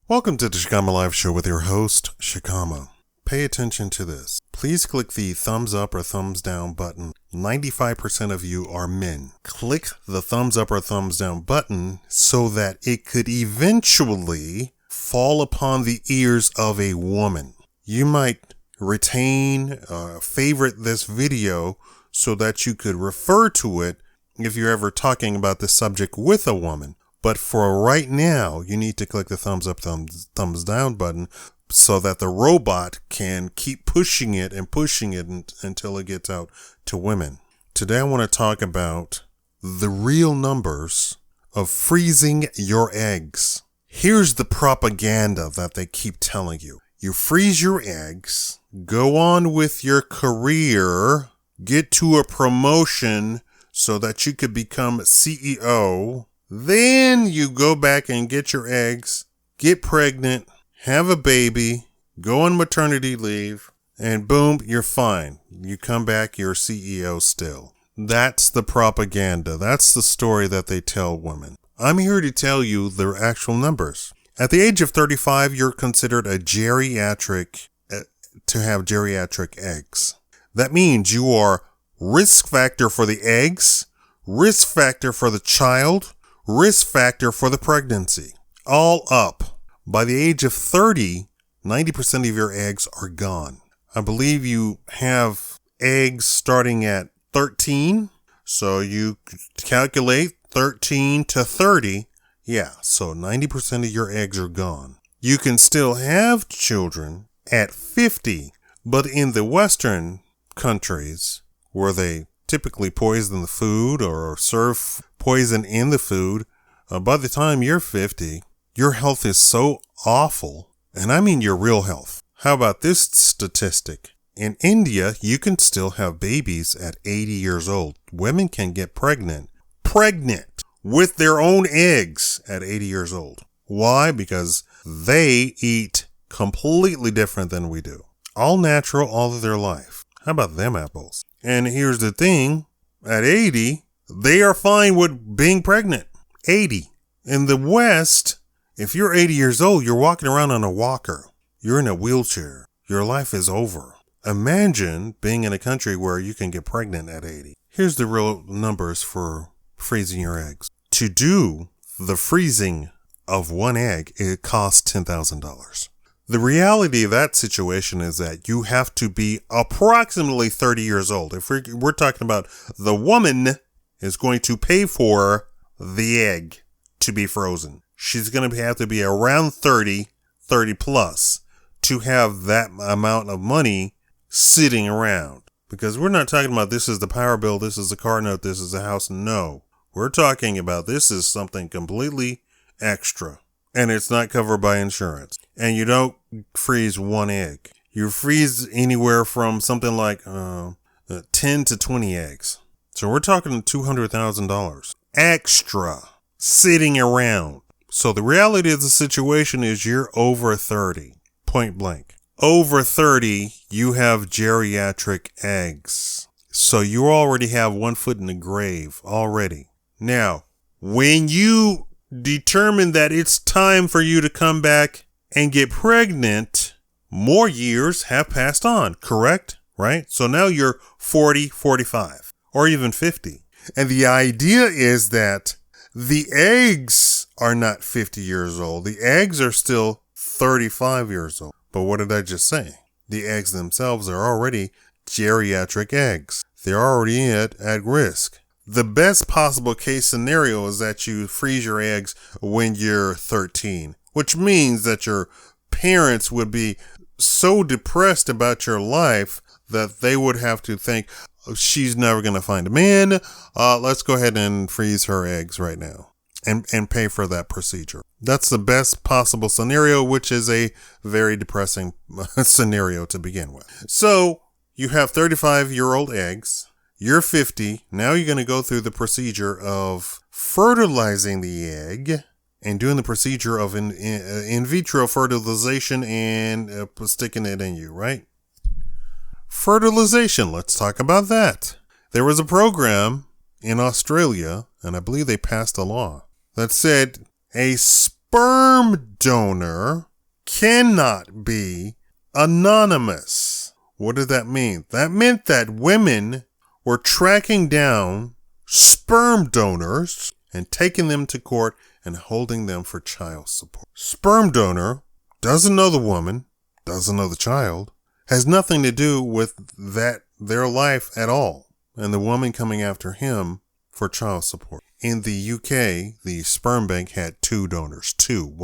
Welcome to the Shakaama Live Show with your host, Shakaama. Pay attention to this. Please click the thumbs up or thumbs down button. 95% of you are men. Click the thumbs up or thumbs down button so that it could eventually fall upon the ears of a woman. You might retain, favorite this video so that you could refer to it if you're ever talking about this subject with a woman. But for right now, you need to click the thumbs up, thumbs down button so that the robot can keep pushing it until it gets out to women. Today, I want to talk about the real numbers of freezing your eggs. Here's the propaganda that they keep telling you. You freeze your eggs, go on with your career, get to a promotion so that you could become CEO. Then you go back and get your eggs, get pregnant, have a baby, go on maternity leave, and boom, you're fine. You come back, you're CEO still. That's the propaganda. That's the story that they tell women. I'm here to tell you the actual numbers. At the age of 35, you're considered a geriatric, to have geriatric eggs. That means you are risk factor for the eggs, risk factor for the child, risk factor for the pregnancy. All up. By the age of 30, 90% of your eggs are gone. I believe you have eggs starting at 13. So you calculate 13 to 30. Yeah, so 90% of your eggs are gone. You can still have children at 50, but in the Western countries where they typically poison the food or serve poison in the food, by the time you're 50, your health is so awful, and I mean your real health. How about this statistic? In India, you can still have babies at 80 years old. Women can get pregnant with their own eggs at 80 years old. Why? Because they eat completely different than we do. All natural all of their life. How about them apples? And here's the thing, at 80, they are fine with being pregnant. 80. In the West, if you're 80 years old, you're walking around on a walker. You're in a wheelchair. Your life is over. Imagine being in a country where you can get pregnant at 80. Here's the real numbers for freezing your eggs. To do the freezing of one egg, it costs $10,000. The reality of that situation is that you have to be approximately 30 years old. If we're talking about the woman is going to pay for the egg to be frozen. She's going to have to be around 30 plus to have that amount of money sitting around. Because we're not talking about this is the power bill, this is the car note, this is the house. No, we're talking about this is something completely extra. And it's not covered by insurance. And you don't freeze one egg. You freeze anywhere from something like 10 to 20 eggs. So we're talking $200,000 extra sitting around. So the reality of the situation is you're over 30, point blank. Over 30, you have geriatric eggs. So you already have one foot in the grave already. Now, when you determine that it's time for you to come back and get pregnant, more years have passed on, correct? Right? So now you're 40, 45, or even 50. And the idea is that the eggs are not 50 years old. The eggs are still 35 years old. But what did I just say? The eggs themselves are already geriatric eggs. They're already at risk. The best possible case scenario is that you freeze your eggs when you're 13, which means that your parents would be so depressed about your life that they would have to think, oh, she's never going to find a man. Let's go ahead and freeze her eggs right now and pay for that procedure. That's the best possible scenario, which is a very depressing scenario to begin with. So you have 35-year-old eggs. You're 50. Now you're going to go through the procedure of fertilizing the egg and doing the procedure of in vitro fertilization and sticking it in you, right? Fertilization. Let's talk about that. There was a program in Australia, and I believe they passed a law that said a sperm sperm donor cannot be anonymous. What did that mean? That meant that women were tracking down sperm donors and taking them to court and holding them for child support. Sperm donor doesn't know the woman, doesn't know the child, has nothing to do with their life at all. And the woman coming after him for child support. In the UK, the sperm bank had 2 donors. 2.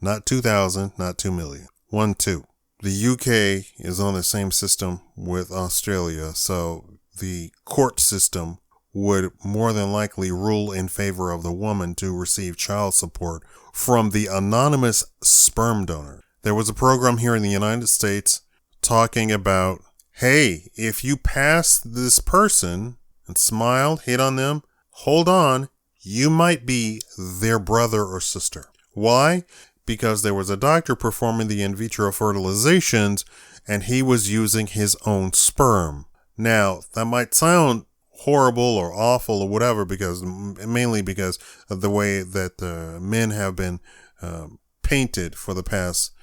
Not 2,000, not 2 million. 2. The UK is on the same system with Australia, so the court system would more than likely rule in favor of the woman to receive child support from the anonymous sperm donor. There was a program here in the United States talking about, hey, if you pass this person and smile, hit on them, hold on, you might be their brother or sister. Why? Because there was a doctor performing the in vitro fertilizations and he was using his own sperm. Now, that might sound horrible or awful or whatever, mainly because of the way that men have been painted for the past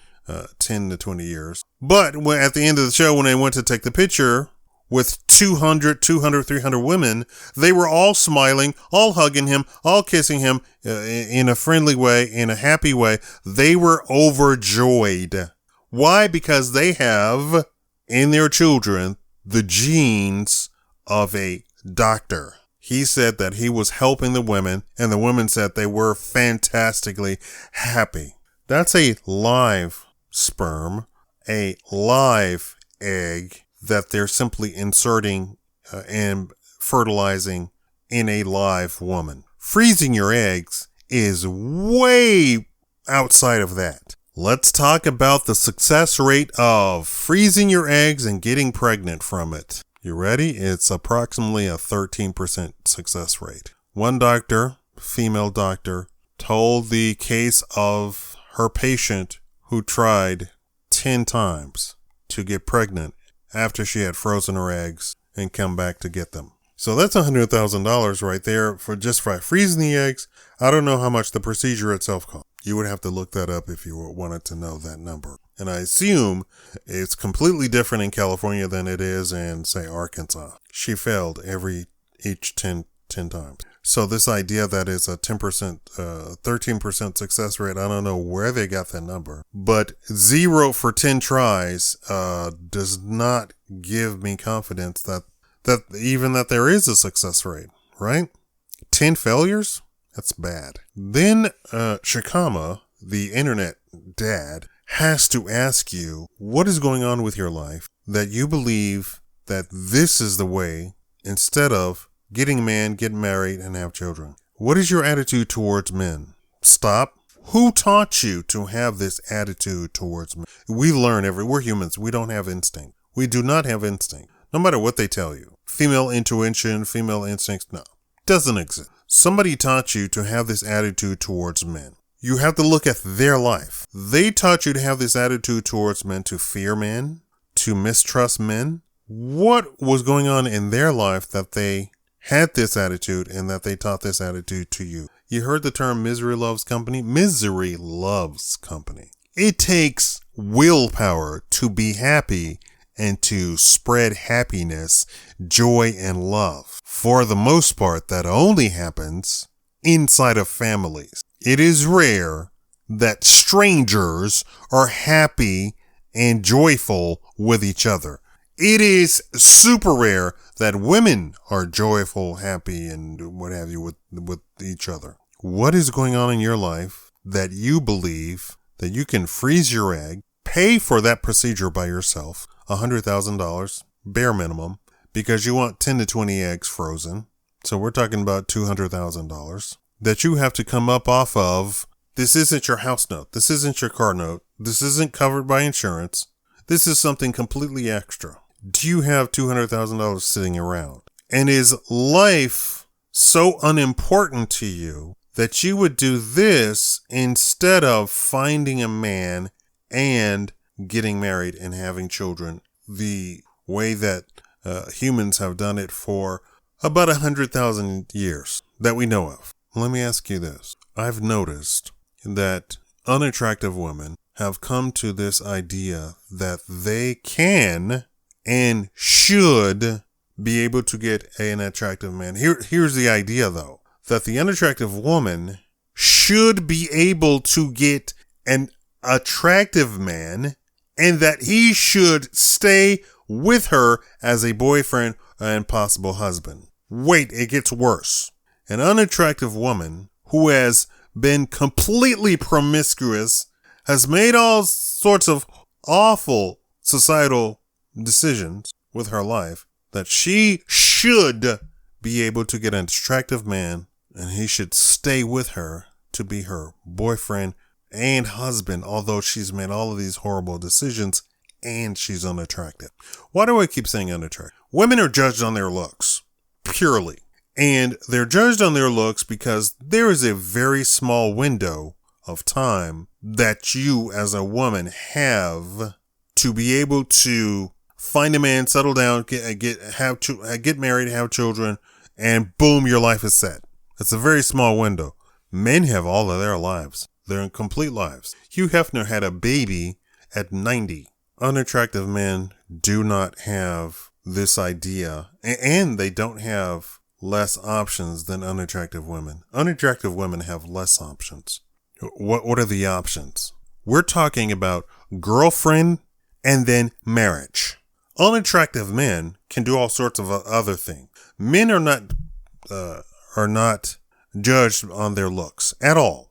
10 to 20 years. But at the end of the show, when they went to take the picture with 200, 300 women, they were all smiling, all hugging him, all kissing him in a friendly way, in a happy way. They were overjoyed. Why? Because they have in their children the genes of a doctor. He said that he was helping the women, and the women said they were fantastically happy. That's a live sperm, a live egg that they're simply inserting and fertilizing in a live woman. Freezing your eggs is way outside of that. Let's talk about the success rate of freezing your eggs and getting pregnant from it. You ready? It's approximately a 13% success rate. One doctor, female doctor, told the case of her patient who tried 10 times to get pregnant after she had frozen her eggs and come back to get them. So that's $100,000 right there for just freezing the eggs. I don't know how much the procedure itself cost. You would have to look that up if you wanted to know that number. And I assume it's completely different in California than it is in, say, Arkansas. She failed each 10 times. So this idea that is a 13% success rate, I don't know where they got that number. But 0 for 10 tries does not give me confidence that there is a success rate, right? 10 failures? That's bad. Then Shakaama, the internet dad, has to ask you what is going on with your life that you believe that this is the way instead of getting a man, get married, and have children. What is your attitude towards men? Stop. Who taught you to have this attitude towards men? We learn we're humans. We don't have instinct. We do not have instinct. No matter what they tell you. Female intuition, female instincts, no. Doesn't exist. Somebody taught you to have this attitude towards men. You have to look at their life. They taught you to have this attitude towards men, to fear men, to mistrust men. What was going on in their life that they had this attitude and that they taught this attitude to you? You heard the term misery loves company? Misery loves company. It takes willpower to be happy and to spread happiness, joy, and love. For the most part, that only happens inside of families. It is rare that strangers are happy and joyful with each other. It is super rare that women are joyful, happy, and what have you with each other. What is going on in your life that you believe that you can freeze your egg, pay for that procedure by yourself, $100,000, bare minimum, because you want 10 to 20 eggs frozen. So we're talking about $200,000 that you have to come up off of. This isn't your house note. This isn't your car note. This isn't covered by insurance. This is something completely extra. Do you have $200,000 sitting around? And is life so unimportant to you that you would do this instead of finding a man and getting married and having children the way that humans have done it for about 100,000 years that we know of? Let me ask you this. I've noticed that unattractive women have come to this idea that they can and should be able to get an attractive man. Here's the idea, though, that the unattractive woman should be able to get an attractive man and that he should stay with her as a boyfriend and possible husband. Wait, it gets worse. An unattractive woman who has been completely promiscuous, has made all sorts of awful societal decisions with her life, that she should be able to get an attractive man and he should stay with her to be her boyfriend and husband, although she's made all of these horrible decisions and she's unattractive. Why do I keep saying unattractive? Women are judged on their looks, purely. And they're judged on their looks because there is a very small window of time that you as a woman have to be able to find a man, settle down, get married, have children, and boom, your life is set. It's a very small window. Men have all of their lives. They're in complete lives. Hugh Hefner had a baby at 90. Unattractive men do not have this idea, and they don't have less options than unattractive women. Unattractive women have less options. What are the options? We're talking about girlfriend and then marriage. Unattractive men can do all sorts of other things. Men are not judged on their looks at all.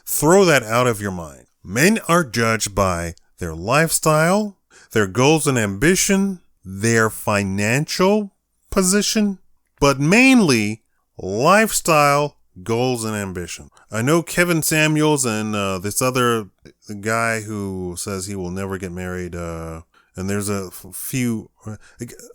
Throw that out of your mind. Men are judged by their lifestyle, their goals and ambition, their financial position, but mainly lifestyle, goals, and ambition. I know Kevin Samuels and this other guy who says he will never get married. And there's a few.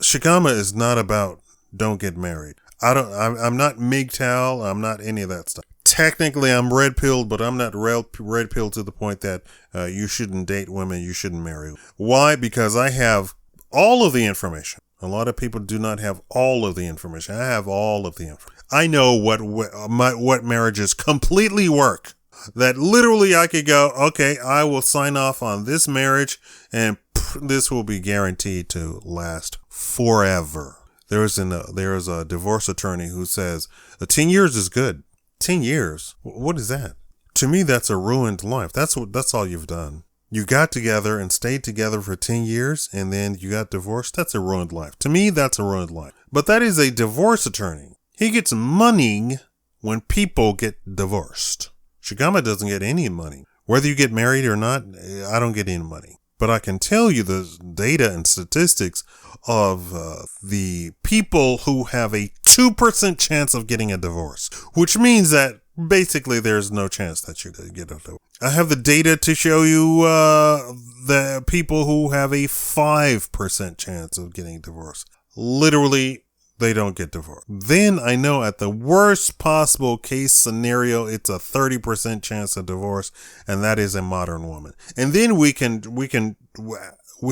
Shakaama is not about don't get married. I'm not MGTOW. I'm not any of that stuff. Technically, I'm red-pilled, but I'm not red-pilled to the point that you shouldn't date women, you shouldn't marry. Why? Because I have all of the information. A lot of people do not have all of the information. I have all of the information. I know what marriages completely work. That literally I could go, okay, I will sign off on this marriage and this will be guaranteed to last forever. There is a divorce attorney who says 10 years is good. 10 years? What is that? To me, that's a ruined life. That's all you've done. You got together and stayed together for 10 years and then you got divorced. That's a ruined life. To me, that's a ruined life. But that is a divorce attorney. He gets money when people get divorced. Shakaama doesn't get any money. Whether you get married or not, I don't get any money. But I can tell you the data and statistics of the people who have a 2% chance of getting a divorce, which means that basically there's no chance that you get a divorce. I have the data to show you the people who have a 5% chance of getting divorced. Literally, they don't get divorced. Then I know at the worst possible case scenario, it's a 30% chance of divorce, and that is a modern woman. And then we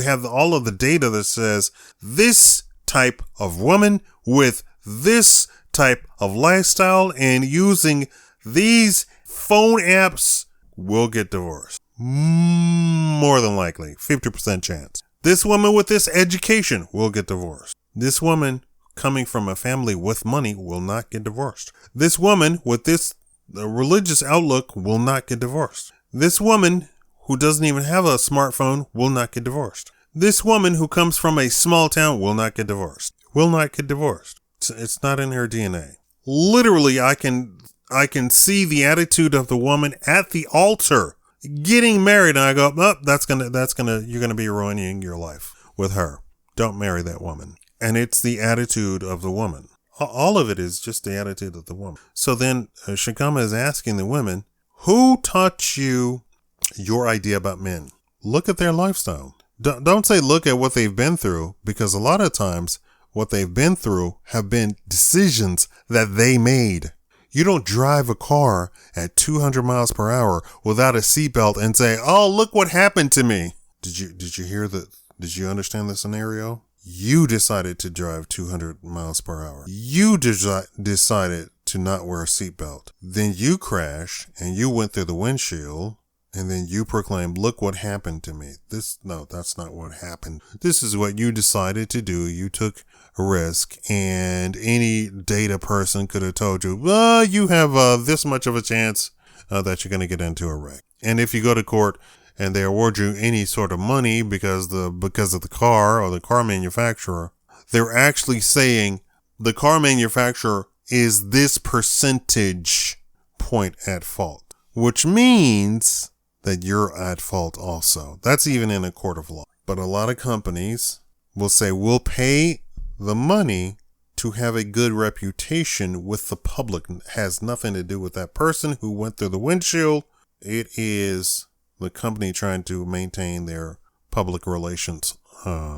have all of the data that says this type of woman with this type of lifestyle and using these phone apps will get divorced. More than likely, 50% chance. This woman with this education will get divorced. This woman coming from a family with money will not get divorced. This woman with this religious outlook will not get divorced. This woman who doesn't even have a smartphone will not get divorced. This woman who comes from a small town will not get divorced. Will not get divorced. It's not in her DNA. Literally, I can see the attitude of the woman at the altar getting married, and I go, oh, you're gonna be ruining your life with her. Don't marry that woman. And it's the attitude of the woman. All of it is just the attitude of the woman. So then Shakaama is asking the women, who taught you your idea about men? Look at their lifestyle. Don't say look at what they've been through, because a lot of times what they've been through have been decisions that they made. You don't drive a car at 200 miles per hour without a seatbelt and say, oh, look what happened to me. Did you hear that? Did you understand the scenario? You decided to drive 200 miles per hour. You decided to not wear a seatbelt. Then you crash and you went through the windshield, and then you proclaim, look what happened to me. No, that's not what happened. This is what you decided to do. You took a risk, and any data person could have told you, well, you have this much of a chance that you're going to get into a wreck. And if you go to court and they award you any sort of money because of the car or the car manufacturer, they're actually saying the car manufacturer is this percentage point at fault, which means that you're at fault also. That's even in a court of law. But a lot of companies will say, we'll pay the money to have a good reputation with the public. It has nothing to do with that person who went through the windshield. It is the company trying to maintain their public relations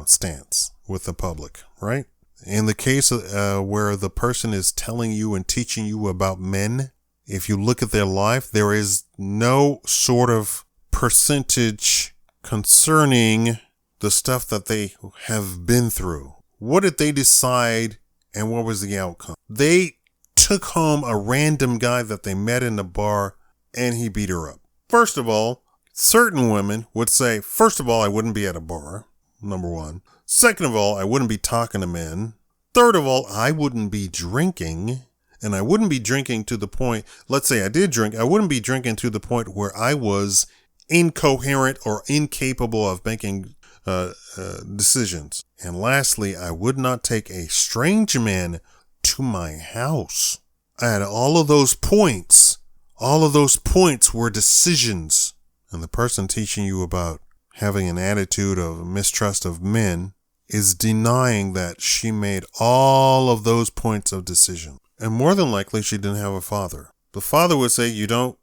stance with the public, right? In the case where the person is telling you and teaching you about men, if you look at their life, there is no sort of percentage concerning the stuff that they have been through. What did they decide and what was the outcome? They took home a random guy that they met in the bar and he beat her up. First of all, certain women would say, first of all, I wouldn't be at a bar, number one. Second of all, I wouldn't be talking to men. Third of all, I wouldn't be drinking. And I wouldn't be drinking to the point, let's say I did drink, I wouldn't be drinking to the point where I was incoherent or incapable of making decisions. And lastly, I would not take a strange man to my house. I had all of those points. All of those points were decisions. And the person teaching you about having an attitude of mistrust of men is denying that she made all of those points of decision. And more than likely, she didn't have a father. The father would say, you don't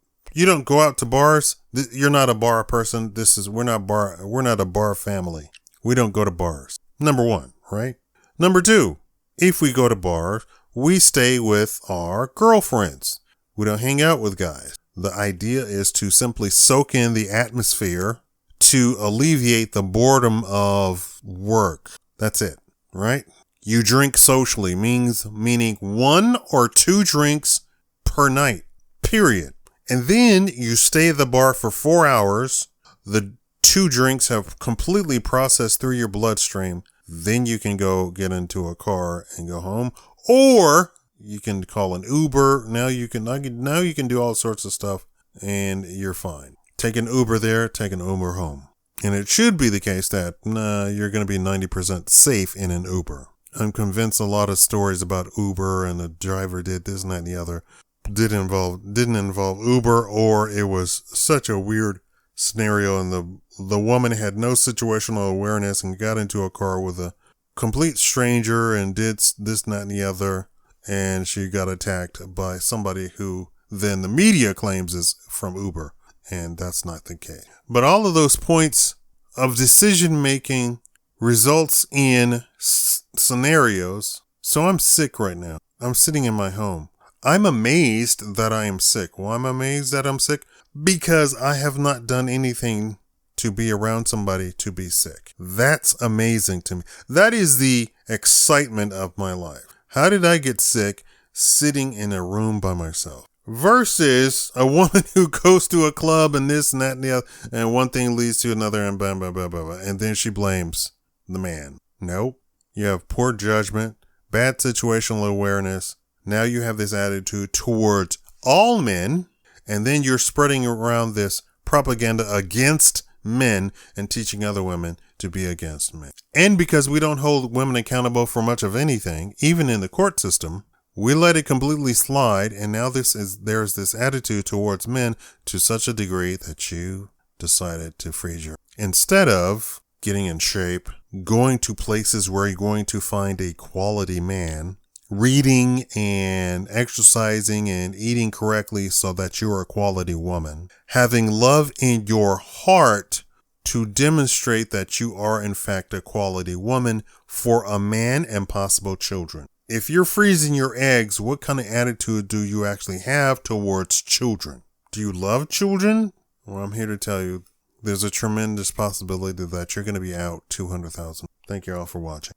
go out to bars. You're not a bar person. We're not a bar family. We don't go to bars. Number one, right? Number two, if we go to bars, we stay with our girlfriends. We don't hang out with guys. The idea is to simply soak in the atmosphere to alleviate the boredom of work. That's it, right? You drink socially, meaning 1 or 2 drinks per night, period. And then you stay at the bar for 4 hours. The 2 drinks have completely processed through your bloodstream. Then you can go get into a car and go home, or you can call an Uber. Now you can do all sorts of stuff and you're fine. Take an Uber there, take an Uber home. And it should be the case that you're going to be 90% safe in an Uber. I'm convinced a lot of stories about Uber and the driver did this and that and the other didn't involve Uber, or it was such a weird scenario and the woman had no situational awareness and got into a car with a complete stranger and did this and that and the other, and she got attacked by somebody who then the media claims is from Uber, and that's not the case. But all of those points of decision making results in scenarios. So I'm sick right now. I'm sitting in my home. I'm amazed that I am sick. Why am I amazed that I'm sick? Because I have not done anything to be around somebody to be sick. That's amazing to me. That is the excitement of my life. How did I get sick sitting in a room by myself? Versus a woman who goes to a club and this and that and the other, and one thing leads to another and blah, blah, blah, blah, blah. And then she blames the man. Nope. You have poor judgment, bad situational awareness. Now you have this attitude towards all men, and then you're spreading around this propaganda against men and teaching other women to be against men. And because we don't hold women accountable for much of anything, even in the court system, we let it completely slide, and now there's this attitude towards men to such a degree that you decided to freeze your... Instead of getting in shape, going to places where you're going to find a quality man, reading and exercising and eating correctly so that you're a quality woman, having love in your heart to demonstrate that you are in fact a quality woman for a man and possible children. If you're freezing your eggs, what kind of attitude do you actually have towards children? Do you love children? Well, I'm here to tell you there's a tremendous possibility that you're going to be out 200,000. Thank you all for watching.